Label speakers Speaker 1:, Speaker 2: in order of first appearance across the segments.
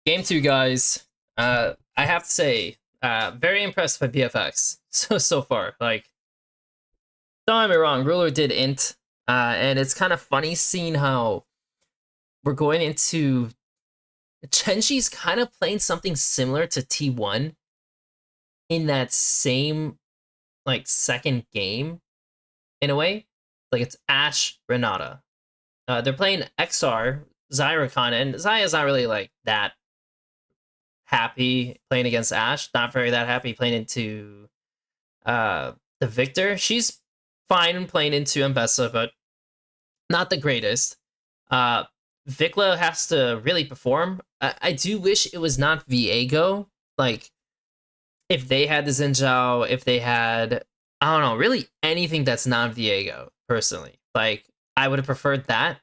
Speaker 1: Game 2, guys. I have to say, very impressed by BFX so far. Like, don't get me wrong, Ruler did int, and it's kind of funny seeing how we're going into GenG's kind of playing something similar to T1 in that same like second game in a way. Like it's Ashe Renata. They're playing XR Zyrakon, and Zaya's not really like that happy playing against Ashe. Not very that happy playing into the Victor. She's fine playing into Mbessa, but not the greatest. Vikla has to really perform. I do wish it was not Viego. Like, if they had the Xin, if they had, I don't know, really anything that's not Viego, personally. Like, I would have preferred that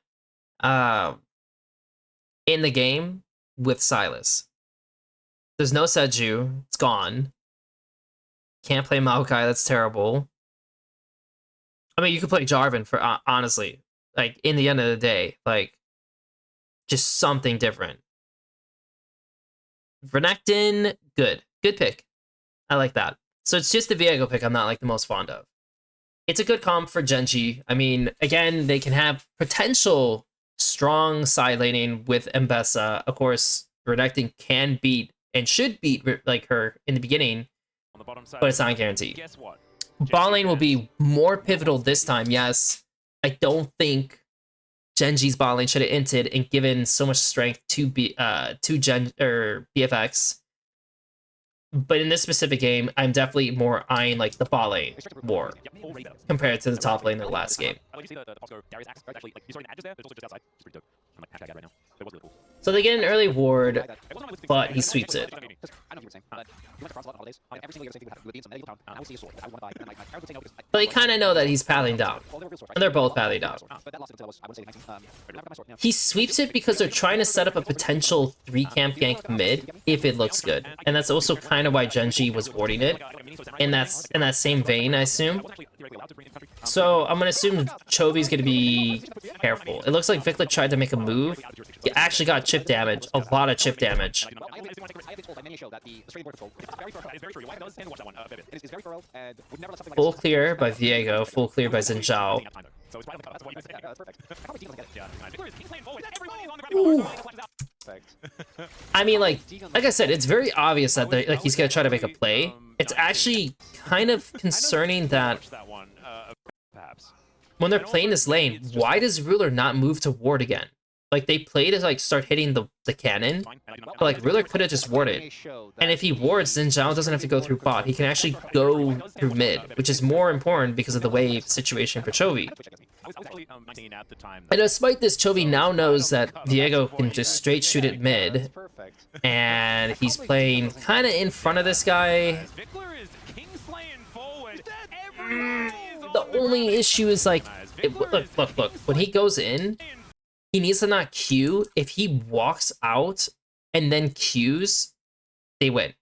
Speaker 1: in the game with Silas. There's no Seju. It's gone. Can't play Maokai. That's terrible. I mean, you could play Jarvan for, honestly. Like, in the end of the day, like, just something different. Renekton, good. Good pick. I like that. So it's just the Viego pick I'm not, like, the most fond of. It's a good comp for GenG. I mean, again, they can have potential strong side laning with Mbessa. Of course, Renekton can beat and should beat, like, her in the beginning, but it's not guaranteed. Bot lane will be more pivotal this time, yes. I don't think GenG's bot lane should have inted and given so much strength to BFX. But in this specific game, I'm definitely more eyeing like the bot lane more compared to the top lane in the last game. So they get an early ward, but he sweeps it. But they kind of know that he's pathing down. And they're both pathing down. He sweeps it because they're trying to set up a potential 3-camp gank mid if it looks good. And that's also kind of why GenG was warding it. And that's in that same vein, I assume. So I'm going to assume Chovy's going to be careful. It looks like Vikla tried to make a move. He actually got chip damage. A lot of chip damage. Full clear by Viego. Full clear by Xin. I mean, like I said, it's very obvious that like he's gonna try to make a play. It's actually kind of concerning that when they're playing this lane, why does Ruler not move to ward again? Like, they play to like start hitting the cannon, but like Ruler could have just warded. And if he wards, then Zhao doesn't have to go through bot. He can actually go through mid, which is more important because of the wave situation for Chovy. And despite this, Chovy now knows that Viego can just straight shoot at mid, and he's playing kind of in front of this guy. The only issue is like, look, when he goes in, he needs to not Q. If he walks out and then Qs, they win.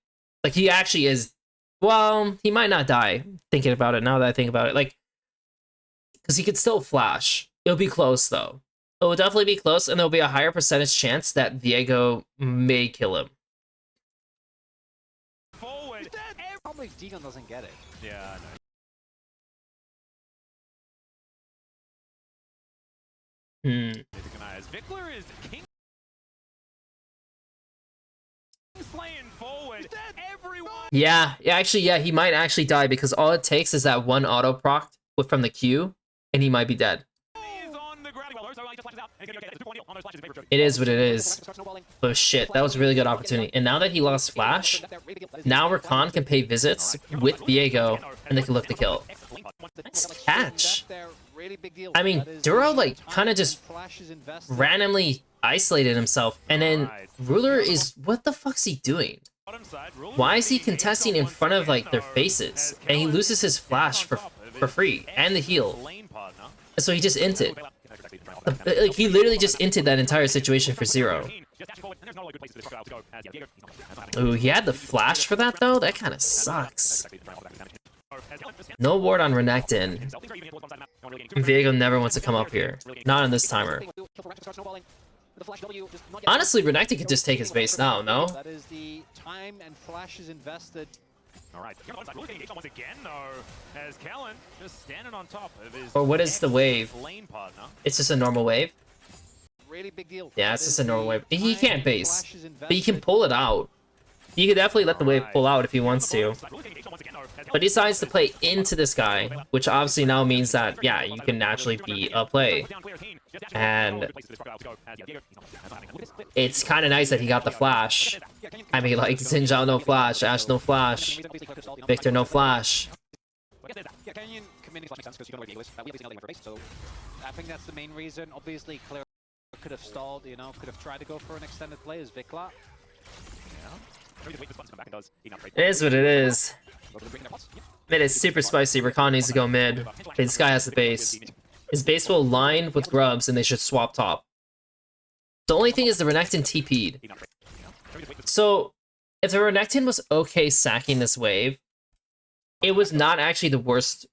Speaker 1: Like, he actually is, well, he might not die, thinking about it now that I think about it. Like, because he could still flash. It'll be close, though. It will definitely be close, and there'll be a higher percentage chance that Viego may kill him.
Speaker 2: Forward. Probably Deacon doesn't get it. Yeah, I know. Vikler is king slaying forward.
Speaker 1: Yeah, he might actually die because all it takes is that one auto proc from the Q, and he might be dead. It is what it is. But shit, that was a really good opportunity. And now that he lost Flash, now Rakan can pay visits with Viego, and they can look to kill. Nice catch. I mean, Duro, like, kind of just randomly isolated himself, and then Ruler is... What the fuck's he doing? Why is he contesting in front of, like, their faces? And he loses his flash for free, and the heal. So he just inted. Like, he literally just inted that entire situation for 0. Ooh, he had the flash for that, though? That kind of sucks. No ward on Renekton. Viego never wants to come up here. Not on this timer. Honestly, Renekton could just take his base now, no?
Speaker 2: That is the time and flash is invested.
Speaker 3: All right, really getting engaged on once again, though, as Kellen just standing on top of his.
Speaker 1: Or what is the wave?
Speaker 3: Lane partner.
Speaker 1: It's just a normal wave?
Speaker 2: Really big deal.
Speaker 1: Yeah, it's just a normal wave. He can't base, but he can pull it out. You could definitely let the wave pull out if he wants to. But he decides to play into this guy, which obviously now means that, yeah, you can naturally beat a play. And it's kind of nice that he got the flash. I mean, like, Xin Zhao no flash, Ashe no flash, Victor no flash.
Speaker 2: Yeah, Canyon committing makes sense because you don't know where Diable is. So I think that's the main reason. Obviously, Clear could have stalled, you know, could have tried to go for an extended play as Vikla.
Speaker 1: It is what it is. Mid is super spicy. Rakan needs to go mid. This guy has the base. His base will align with Grubs and they should swap top. The only thing is the Renekton TP'd. So, if the Renekton was okay sacking this wave, it was not actually the worst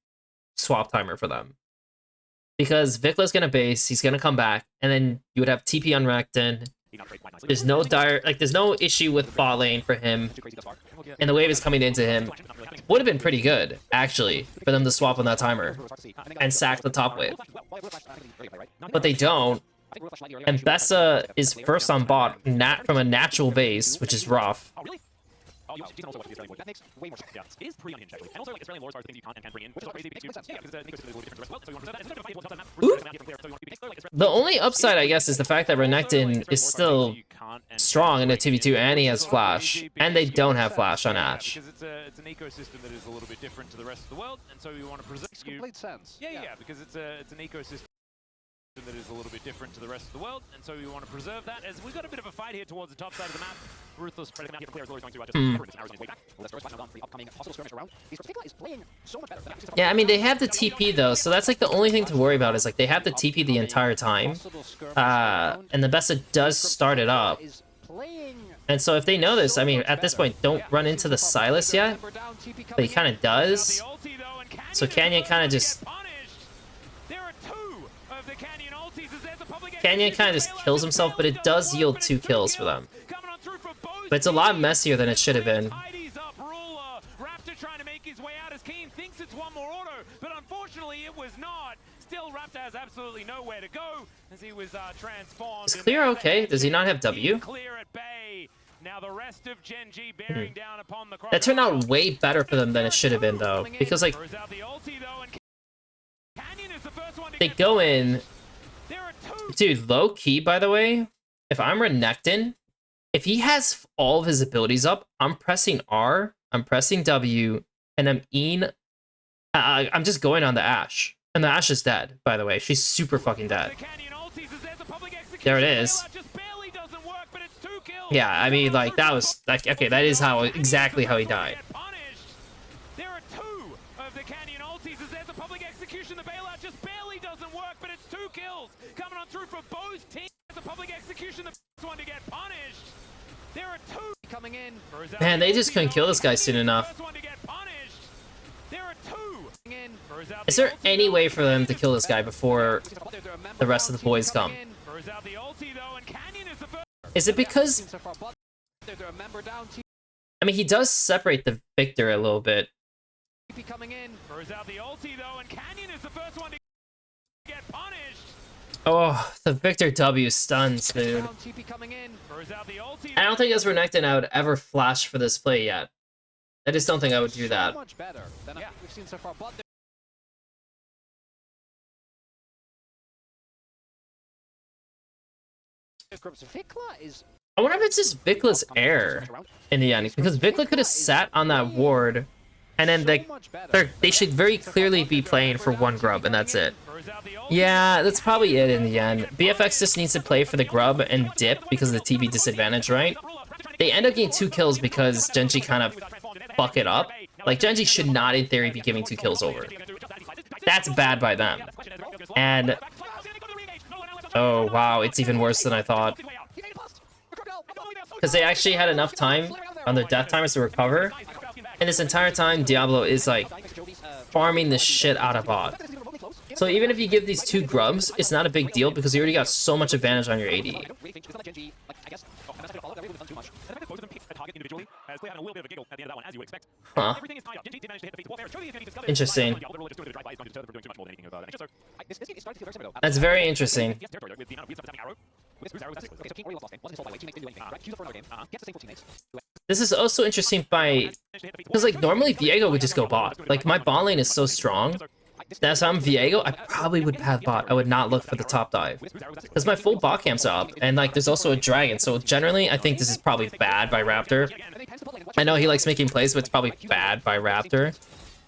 Speaker 1: swap timer for them. Because Vikla's gonna base, he's gonna come back, and then you would have TP on Renekton. There's no there's no issue with bot lane for him, and the wave is coming into him. Would have been pretty good, actually, for them to swap on that timer and sack the top wave. But they don't, and Bessa is first on bot from a natural base, which is rough.
Speaker 3: That makes way more sense. Yeah, it is pretty unhinged, actually. And also, like, Australian lore are things you can't and can bring in, which is crazy because the ecosystem is a little different as well. So you want to preserve that. And it's
Speaker 1: The only upside, I guess, is the fact that Renekton is still strong in a 2v2 and he has flash. And they don't have flash on Ashe.
Speaker 3: Because it's an ecosystem that is a little bit different to the rest of the world, and so we want to preserve you.
Speaker 2: Complete sense.
Speaker 3: Yeah, because it's an ecosystem that is a little bit different to the rest of the world, and so we want to preserve that. As we've got a bit of a fight here towards the top side of the map. Ruthless spreading out here. The players always going to just arrows in his way back.
Speaker 1: Yeah, I mean, they have the TP though, so that's like the only thing to worry about is like they have the TP the entire time. And the Bessa does start it up. And so if they know this, I mean, at this point, don't run into the Silas yet. But he kind of does. So Canyon kind of just... Canyon kind of just kills himself, but it does yield 2 kills for them. But it's a lot messier than it should have been.
Speaker 3: Raptor trying to make his way out as Kiin thinks it's one more auto, but unfortunately it was not. Still, Raptor has absolutely nowhere to go as he was transformed.
Speaker 1: Is Clear okay? Does he not have W?
Speaker 3: Clear at bay. Now the rest of GenG bearing down upon the
Speaker 1: that turned out way better for them than it should have been though, because like they go in. Dude, low key, by the way, if I'm Renekton, if he has all of his abilities up, I'm pressing R, I'm pressing W, and I'm just going on the Ashe. And the Ashe is dead, by the way. She's super fucking dead. There it is. Yeah, I mean, like, that was, like, okay, that is exactly how he died.
Speaker 3: There are 2 of the Canyon ultis as there's a public execution. The bailout just barely doesn't work, but it's 2 kills coming on through for both teams. The public execution, the first one to get punished. There are 2 coming in.
Speaker 1: Man, they just couldn't kill this guy soon enough.
Speaker 3: There are 2.
Speaker 1: Is there any way for them to kill this guy before the rest of the boys come? Is it because... I mean, he does separate the Victor a little bit. Oh, the Victor W stuns, dude. I don't think as Renekton I would ever flash for this play yet. I just don't think I would do that. I wonder if it's just Vikla's air in the end, because Vikla could have sat on that ward, and then they should very clearly be playing for 1 grub, and that's it. Yeah, that's probably it in the end. BFX just needs to play for the grub and dip because of the TB disadvantage, right? They end up getting 2 kills because GenG kind of fuck it up. Like, GenG should not, in theory, be giving 2 kills over. That's bad by them. And... oh, wow, it's even worse than I thought. Because they actually had enough time on their death timers to recover. And this entire time, Diable is, like, farming the shit out of bot. So even if you give these 2 grubs, it's not a big deal because you already got so much advantage on your AD. Huh. Interesting. That's very interesting. This is also interesting because like normally Viego would just go bot. Like my bot lane is so strong. That's how I'm Viego, I probably would path bot. I would not look for the top dive. Because my full bot camp's up, and like there's also a dragon, so generally I think this is probably bad by Raptor. I know he likes making plays, but it's probably bad by Raptor.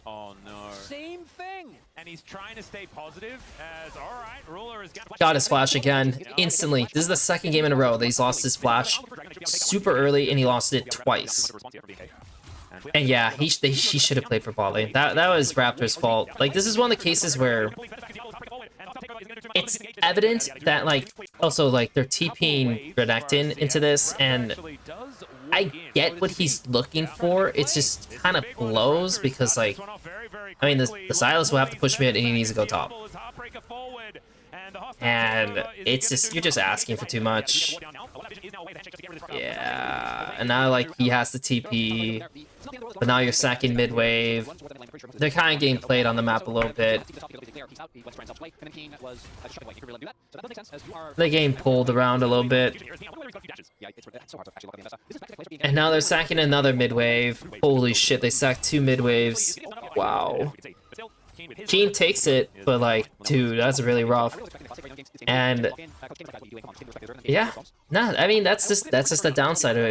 Speaker 3: Oh no. Same thing. And he's trying to stay positive as alright, Ruler is
Speaker 1: Got his flash again, instantly. This is the 2nd game in a row that he's lost his flash super early, and he lost it twice. And yeah, he should have played for bot lane. That was Raptor's fault. Like, this is one of the cases where it's evident that, like, also, like, they're TPing Renekton into this, and I get what he's looking for. It's just kind of blows because, like, I mean, the Silas will have to push mid and he needs to go top. And it's just, you're just asking for too much. Yeah, and now, like, he has the TP, but now you're sacking mid wave. They're kind of getting played on the map a little bit. They're getting pulled around a little bit. And now they're sacking another mid wave. Holy shit, they sacked 2 mid waves. Wow. Kiin takes it, but like, dude, that's really rough. And yeah, nah, I mean that's just the downside of it.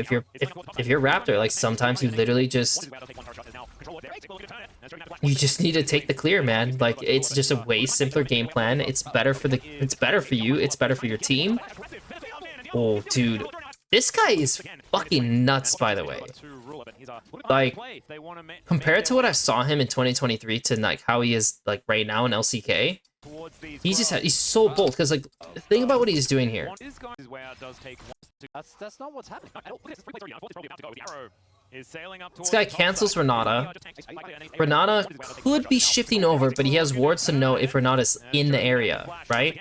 Speaker 1: If you're Raptor, like sometimes you literally just need to take the clear, man. Like it's just a way simpler game plan. It's better for you. It's better for your team. Oh, dude, this guy is fucking nuts, by the way. Like, compared to what I saw him in 2023 to like how he is like right now in LCK, he's so bold. Because like, think about what he's doing here.
Speaker 2: That's not what's happening.
Speaker 1: This guy cancels Renata. Renata could be shifting over, but he has wards to know if Renata's in the area, right?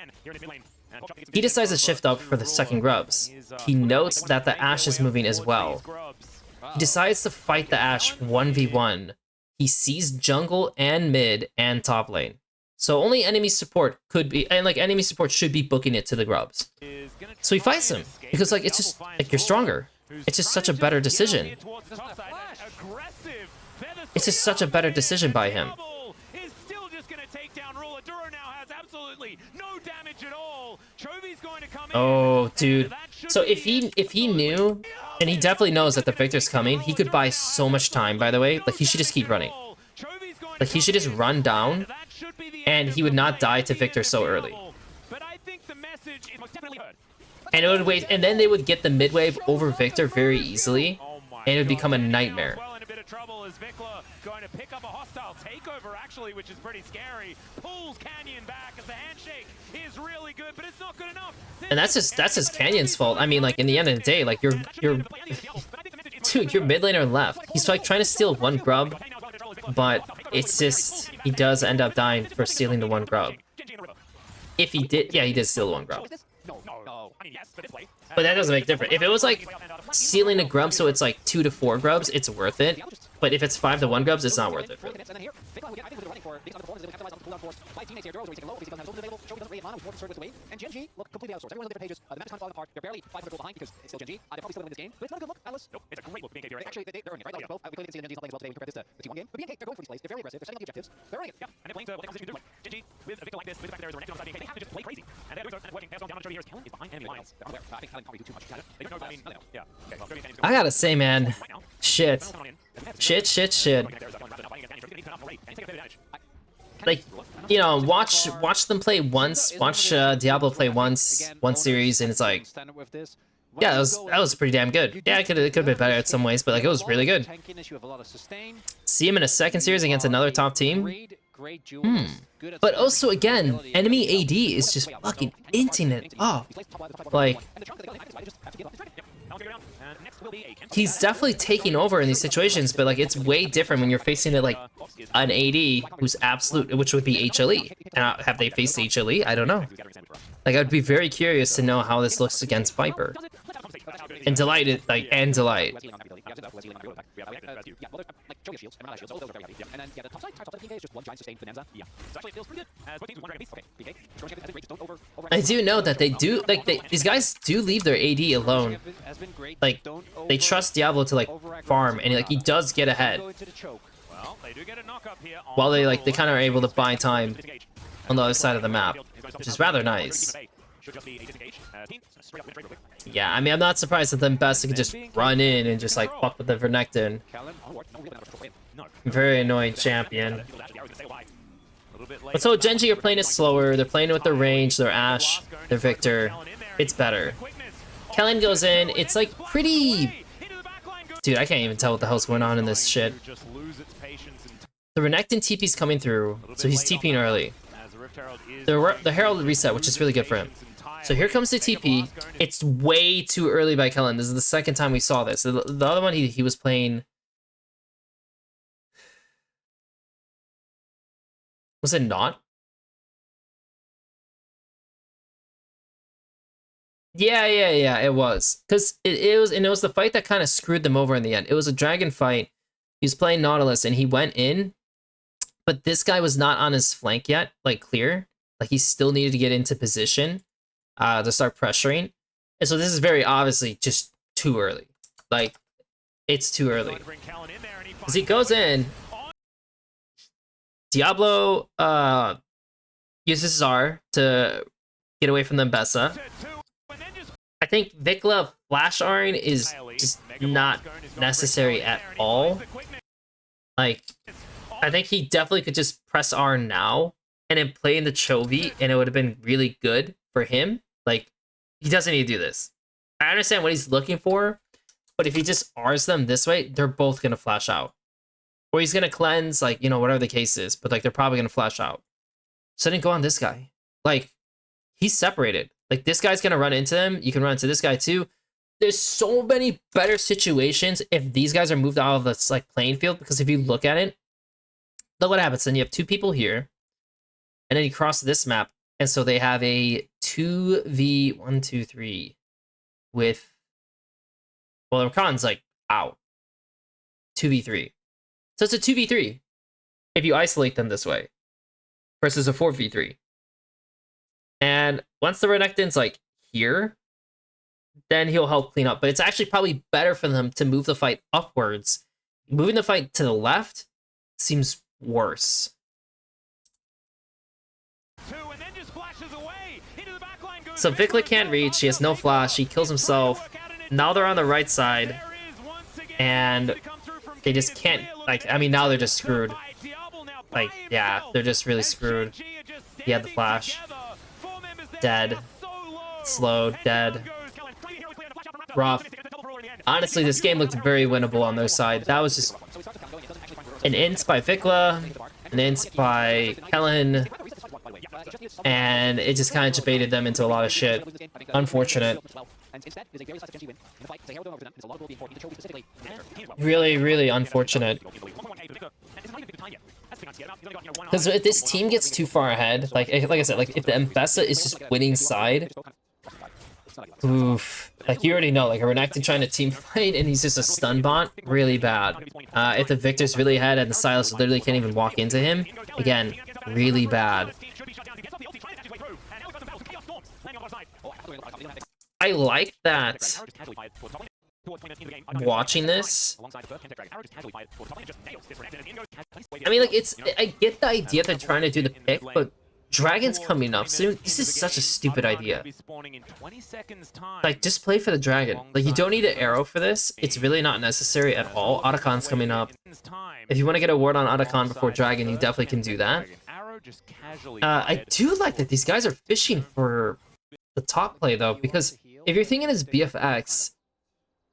Speaker 1: He decides to shift up for the 2nd grubs. He notes that the Ashe is moving as well. He decides to fight the Ashe 1v1. He sees jungle and mid and top lane. So only enemy support could be, and like enemy support should be booking it to the grubs. So he fights him because like it's just like you're stronger. It's just such a better decision. It's just such a better decision by him. Oh, dude. So if he knew, and he definitely knows that the Victor's coming, he could buy so much time, by the way. Like, he should just keep running. Like, he should just run down, and he would not die to Victor so early. And it would wait, and then they would get the mid wave over Victor very easily, and it would become a nightmare.
Speaker 3: Going to pick up a hostile takeover, actually, which is pretty scary. Pulls Canyon back as the handshake is really good, but it's not good enough.
Speaker 1: And that's just Canyon's fault. I mean, like, in the end of the day, like, dude, your mid laner left. He's like trying to steal 1 grub, but it's just, he does end up dying for stealing the 1 grub. If he did, yeah, he did steal the 1 grub. But that doesn't make a difference. If it was like stealing a grub, so it's like 2 to 4 grubs, it's worth it. But if it's 5 to 1 grubs, it's not worth it. Really.
Speaker 2: And GenG look completely outsourced. Everyone's on different pages. The match time falling apart. They're barely 500 gold behind because it's still GenG. They probably still win this game, but it's not a good look, Atlas. Nope, it's a great look being KP, right? Actually, they're earning it, right? Like, both. We clearly didn't see the GenG's not playing as well today when we compare this to the T1 game. But BNK, they're going for these plays. They're fairly aggressive. They're setting up the objectives. They're earning it. Yeah, and they're playing to what they consider to do. GenG with a Victor like this, with the fact that there is a Renekton on side BNK, they have to just play crazy. And they're doing it, and working. They have gone down on Chovy here. Talon is behind enemy lines. I think Talon can't do too much. They don't know. I mean, yeah. Okay, well,
Speaker 1: I gotta say, man, shit. Like, you know, watch them play once, watch Diable play once, one series, and it's like, yeah, that was pretty damn good. Yeah, it could have been better in some ways, but like it was really good. See him in a 2nd series against another top team. But also, again, enemy AD is just fucking inting it up. Like, he's definitely taking over in these situations, but like it's way different when you're facing it like an AD who's absolute, which would be HLE. Have they faced HLE? I don't know. Like I'd be very curious to know how this looks against Viper. And Delight, and Delight. I do know that they do, like, these guys do leave their AD alone. Like, they trust Diable to, like, farm, and, like, he does get ahead. While they kind of are able to buy time on the other side of the map, which is rather nice. Yeah, I mean, I'm not surprised that them Besta could just run in and just, like, fuck with the Vernectin. Very annoying champion. But so GenG are playing it slower, they're playing with their range, their Ashe, their Victor. It's better. Kellen goes in, it's like pretty... Dude, I can't even tell what the hell's going on in this shit. The Renekton TP's coming through, so he's TPing early. The Herald reset, which is really good for him. So here comes the TP. It's way too early by Kellen. This is the second time we saw this. The other one, he was playing... Was it not? Yeah, it was. Because it was the fight that kind of screwed them over in the end. It was a dragon fight. He was playing Nautilus and he went in, but this guy was not on his flank yet, like clear. Like he still needed to get into position to start pressuring. And so this is very obviously just too early. Like, it's too early. As he goes in, Diablo uses his R to get away from the Besta. I think Vikla flash R'ing is just not necessary at all. Like, I think he definitely could just press R now and then play in the Chovy, and it would have been really good for him. Like, he doesn't need to do this. I understand what he's looking for, but if he just Rs them this way, they're both going to flash out. Or he's going to cleanse, like, you know, whatever the case is, but, like, they're probably going to flash out. So then go on this guy. Like, he's separated. Like, this guy's going to run into them. You can run into this guy, too. There's so many better situations if these guys are moved out of this, like, playing field, because if you look at it, look what happens. Then you have two people here, and then you cross this map, and so they have a 2v1, 2, 3 with, well, Rakan's, like, out. 2v3. So it's a 2v3 if you isolate them this way versus a 4v3. And once the Renekton's like here, then he'll help clean up. But it's actually probably better for them to move the fight upwards. Moving the fight to the left seems worse. So Vikla can't reach, he has no flash, he kills himself. Now they're on the right side. And they just can't, like, I mean, now they're just screwed. Like, yeah, they're just really screwed. He had the flash. Dead. Slow, dead. Rough. Honestly, this game looked very winnable on their side. That was just an int by Vikla, an int by Kellen, and it just kind of debated them into a lot of shit. Unfortunate. Really, really unfortunate. Because if this team gets too far ahead, like I said, like if the Besta is just winning side, oof. Like you already know, like a Renekton trying to team fight and he's just a stun bot, really bad. If the Victor's really ahead and the Silas literally can't even walk into him, again, really bad. I like that. Watching this, I mean, like, I get the idea they're trying to do the pick, but Dragon's coming up soon. This is such a stupid idea. Like, just play for the Dragon. Like, you don't need an arrow for this. It's really not necessary at all. Otacon's coming up. If you want to get a ward on Otacon before Dragon, you definitely can do that. I do like that these guys are fishing for the top play, though, because if you're thinking it's BFX,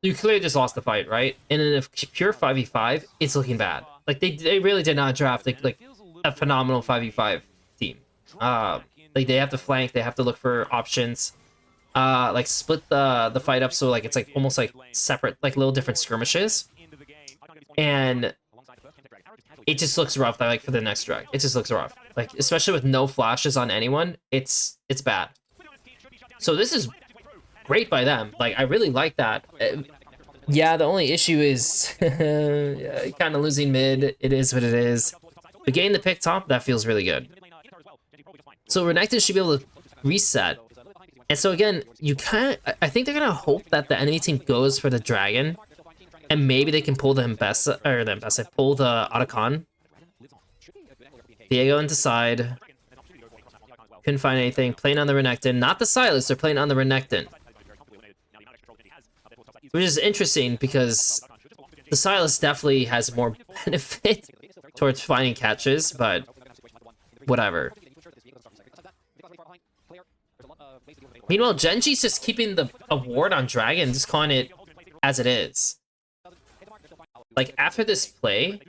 Speaker 1: you clearly just lost the fight, right? And in a pure 5v5, it's looking bad. Like, they really did not draft, like a phenomenal 5v5 team. Like, they have to flank, they have to look for options. like split the fight up so like it's like almost like separate, like little different skirmishes, and it just looks rough. Like for the next drag, it just looks rough. Like especially with no flashes on anyone, it's bad. So this is great by them. Like I really like that. Yeah, the only issue is yeah, kind of losing mid. It is what it is. But getting the pick top, that feels really good. So Renekton should be able to reset. And so again, you I think they're gonna hope that the enemy team goes for the dragon, and maybe they can pull the Mbessa, or the Mbessa, pull the Otacon. Diego into side. Couldn't find anything. Playing on the Renekton, not the Silas. They're playing on the Renekton, which is interesting because the Silas definitely has more benefit towards finding catches, but whatever. Meanwhile, GenG's just keeping the award on Dragon, just calling it as it is. Like, after this play,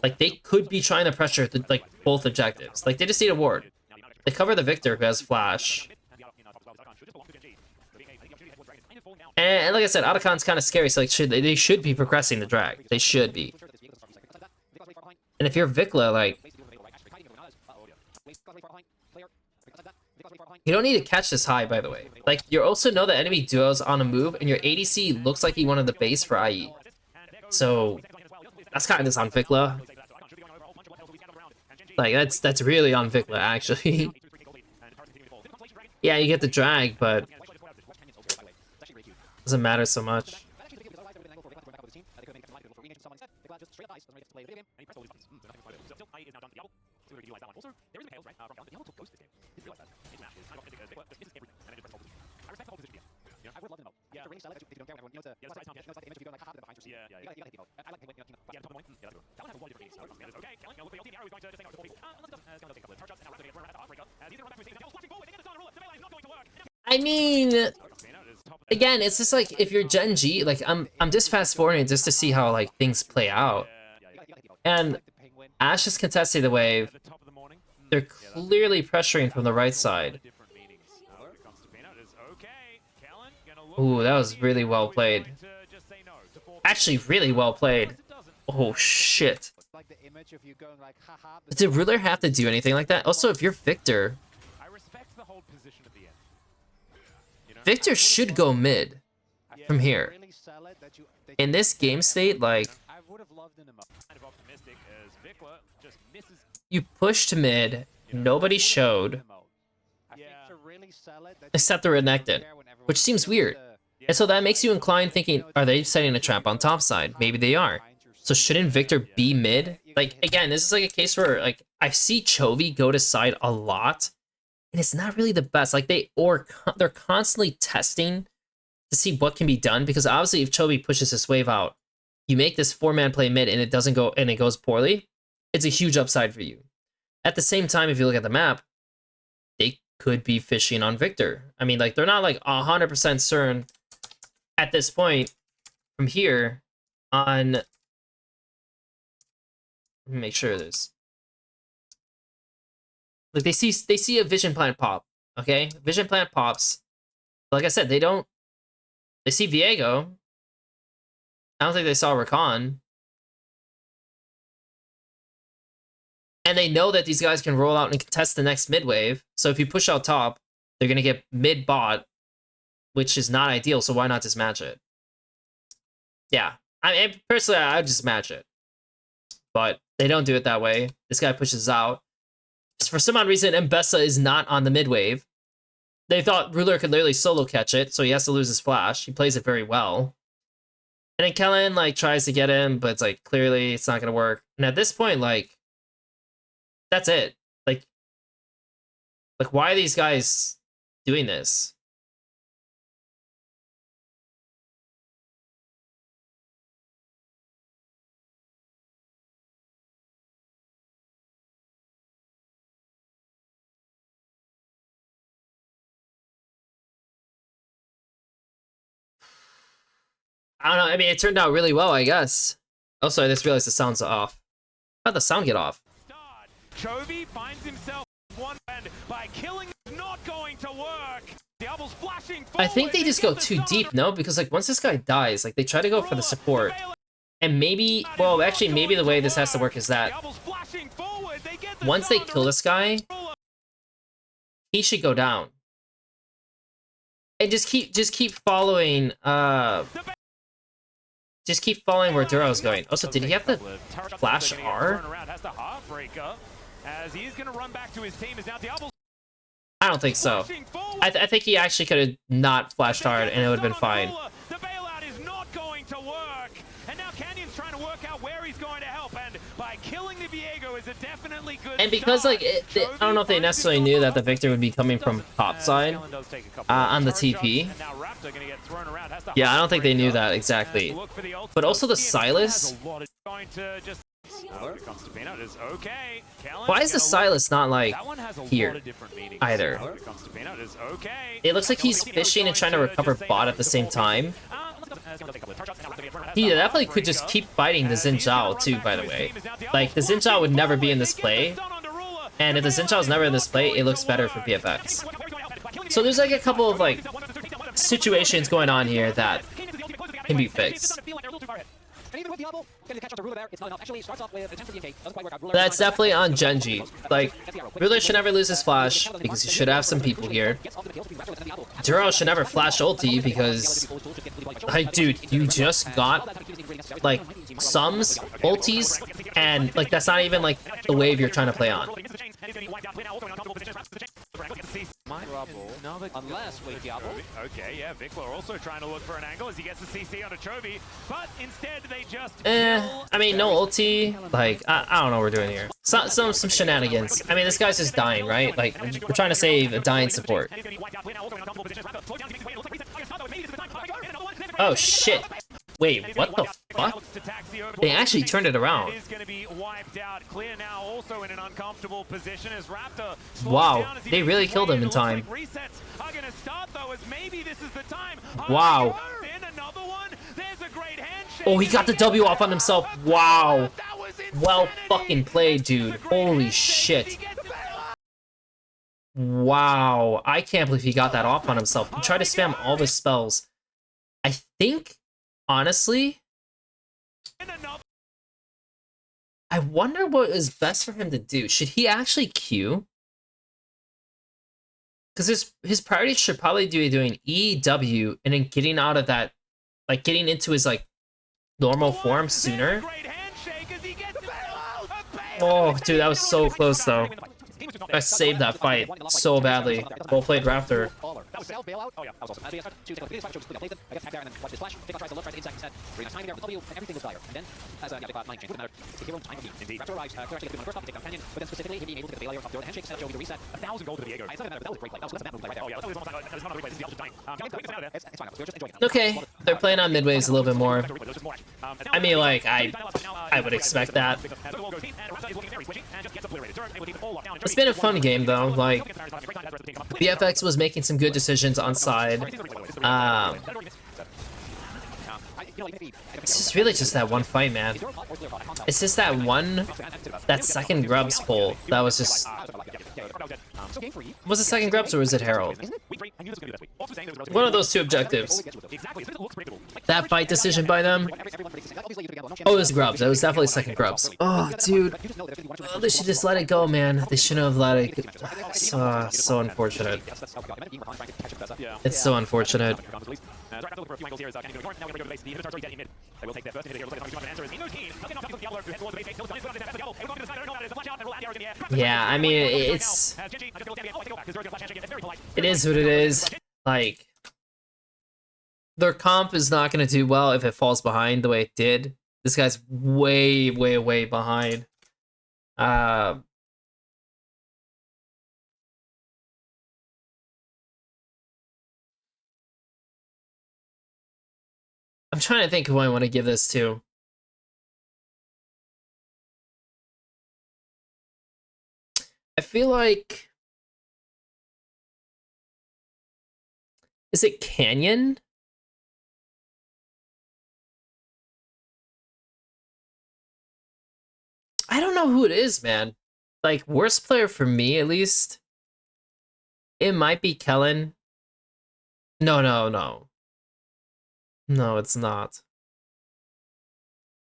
Speaker 1: like, they could be trying to pressure the, like, both objectives. Like, they just need a ward. They cover the Victor, who has Flash. And like I said, Otacon's kind of scary, so like, they should be progressing the drag. They should be. And if you're Vikla, like, you don't need to catch this high, by the way. Like, you also know that enemy duo's on a move, and your ADC looks like he wanted the base for IE. So, that's kind of just on Vikla. Like, that's really on Vikla, actually. Yeah, you get the drag, but doesn't matter so much. I mean, again, it's just like if you're GenG, like I'm just fast forwarding just to see how like things play out. And Ashe is contesting the wave. They're clearly pressuring from the right side. Ooh, that was really well played. Actually, really well played. Oh shit. Did Ruler have to do anything like that? Also, if you're Victor, Victor should go mid from here. In this game state, like, you pushed mid, nobody showed, except the Renekton, which seems weird. And so that makes you inclined thinking, are they setting a trap on top side? Maybe they are. So shouldn't Victor be mid? Like, again, this is like a case where, like, I see Chovy go to side a lot, and it's not really the best. Like, they're constantly testing to see what can be done, because obviously if Chovy pushes this wave out, you make this 4-man play mid and it doesn't go, and it goes poorly, it's a huge upside for you. At the same time, if you look at the map, they could be fishing on Victor. I mean, like, they're not like 100% certain at this point from here on. Let me make sure there's, like, they see a vision plant pop, okay? Vision plant pops. But like I said, they see Viego. I don't think they saw Rakan. And they know that these guys can roll out and contest the next mid wave. So if you push out top, they're gonna get mid bot, which is not ideal, so why not just match it? Yeah. Personally, I would just match it. But they don't do it that way. This guy pushes out. For some odd reason, Mbessa is not on the mid wave. They thought Ruler could literally solo catch it, so he has to lose his flash. He plays it very well. And then Kellen, like, tries to get him, but it's like, clearly it's not gonna work. And at this point, like, that's it. Like, why are these guys doing this? I don't know. I mean, it turned out really well, I guess. Also, I just realized the sound's off. How'd the sound get off?
Speaker 3: Chovy finds himself one one, and by killing is not going to work. Diable's flashing
Speaker 1: I think
Speaker 3: forward,
Speaker 1: they just go
Speaker 3: get the
Speaker 1: too
Speaker 3: stun
Speaker 1: deep,
Speaker 3: on
Speaker 1: no? Because like once this guy dies, like they try to go for the support.
Speaker 3: Baylor
Speaker 1: And maybe, well, actually maybe the way this has to work is that
Speaker 3: Diable's flashing forward, they get the
Speaker 1: once
Speaker 3: stun
Speaker 1: they
Speaker 3: on the
Speaker 1: kill this guy,
Speaker 3: ruler.
Speaker 1: he should go down. And just keep following just keep following where Duro's going. Also, did he have the flash R?
Speaker 3: As he's gonna run back to his team, is now Diable's
Speaker 1: I don't think so.
Speaker 3: pushing forward.
Speaker 1: I think he actually could have not flashed hard and it would have been fine.
Speaker 3: The bailout is not going to work. And now Canyon's trying to work out where he's going to help. And by killing the Viego is a definitely good
Speaker 1: And because
Speaker 3: start.
Speaker 1: like I don't know if they necessarily knew that the victor would be coming from top side on the TP. Yeah, I don't think they knew that exactly. But also the Silas. Why is the Silas not like here either? It looks like he's fishing and trying to recover bot at the same time. He definitely could just keep fighting the Xin Zhao too, by the way. Like, the Xin Zhao would never be in this play. And if the Xin Zhao is never in this play, it looks better for BFX. So there's like a couple of like situations going on here that can be fixed.
Speaker 2: And even with Diable, getting to catch up to Ruler there, it's not enough. Actually, starts off with attempt for the DK, doesn't quite work out. Ruler
Speaker 1: That's definitely on GenG. Like, Ruler should never lose his flash, because he should have some people here. Duro should never flash ulti, because... Like, dude, you just got, like, sums, ultis, and, like, that's not even, like, the wave you're trying to play on.
Speaker 2: Unless, wait, Diable?
Speaker 3: Okay, yeah, Vikler also trying to look for an angle as he gets the CC onto Chovy, but instead they just
Speaker 1: I mean, no ulti. Like, I don't know what we're doing here. Some shenanigans. I mean, this guy's just dying, right? Like, we're trying to save a dying support. Oh, shit. Wait, what the fuck? They actually turned it around. Wow, they really killed him in time. Wow. Oh, he got the W off on himself. Wow. Well fucking played, dude. Holy shit. Wow. I can't believe he got that off on himself. He tried to spam all the spells. I think, honestly, I wonder what is best for him to do. Should he actually Q? Because his priority should probably be doing E, W, and then getting out of that, like getting into his like normal form sooner. Oh, dude, that was so close though. I saved that fight so badly. Well played, Raptor. Okay, they're playing on mid waves a little bit more. I mean, like, I would expect that. It's been a fun game though. Like, BFX was making some good decisions on side. It's just really just that one fight, man. It's just that second Grubs pull that was just... Was it second Grubs or was it Herald? One of those two objectives. That fight decision by them. Oh, it was Grubs. It was definitely second Grubs. Oh, dude. Oh, they should just let it go, man. They shouldn't have let it go. So unfortunate. It's so unfortunate. Yeah, I mean, it is what it is. Like, their comp is not going to do well if it falls behind the way it did. This guy's way, way, way behind. I'm trying to think who I want to give this to. I feel like... Is it Canyon? I don't know who it is, man. Like, worst player for me, at least. It might be Kellen. No, no, no. No, it's not.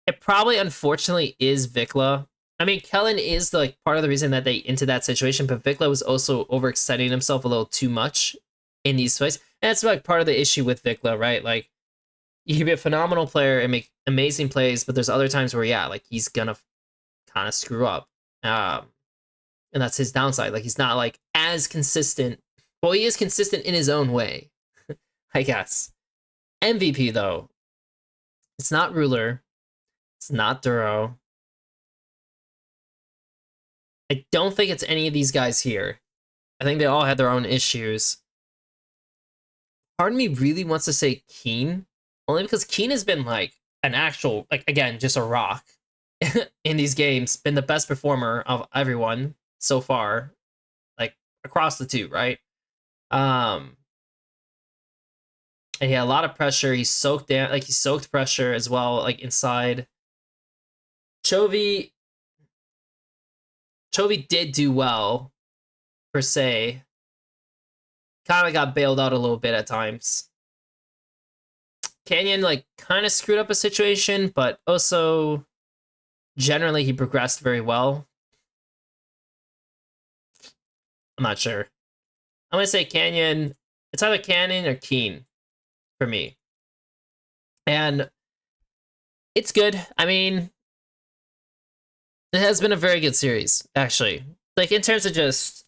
Speaker 1: It probably, unfortunately, is Vikla. I mean, Kellen is like part of the reason that they into that situation, but Vikla was also overextending himself a little too much in these fights. And that's like part of the issue with Vikla, right? Like, you can be a phenomenal player and make amazing plays, but there's other times where, yeah, like he's gonna kind of screw up. And that's his downside. Like, he's not like as consistent. Well, he is consistent in his own way, I guess. MVP though, it's not Ruler. It's not Duro. I don't think it's any of these guys here. I think they all had their own issues. Part of me really wants to say Kiin, only because Kiin has been like an actual, like, again, just a rock in these games, been the best performer of everyone so far, like across the two, right? And he had a lot of pressure. He soaked down, like he soaked pressure as well, like inside. Chovy did do well, per se. Kind of got bailed out a little bit at times. Canyon, like, kind of screwed up a situation, but also, generally, he progressed very well. I'm not sure. I'm going to say Canyon. It's either Canyon or Kiin for me. And it's good. I mean, it has been a very good series, actually. Like, in terms of just,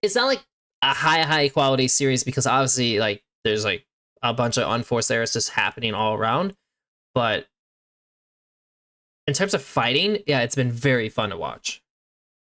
Speaker 1: it's not like a high quality series because obviously, like, there's like a bunch of unforced errors just happening all around. But in terms of fighting, yeah, it's been very fun to watch.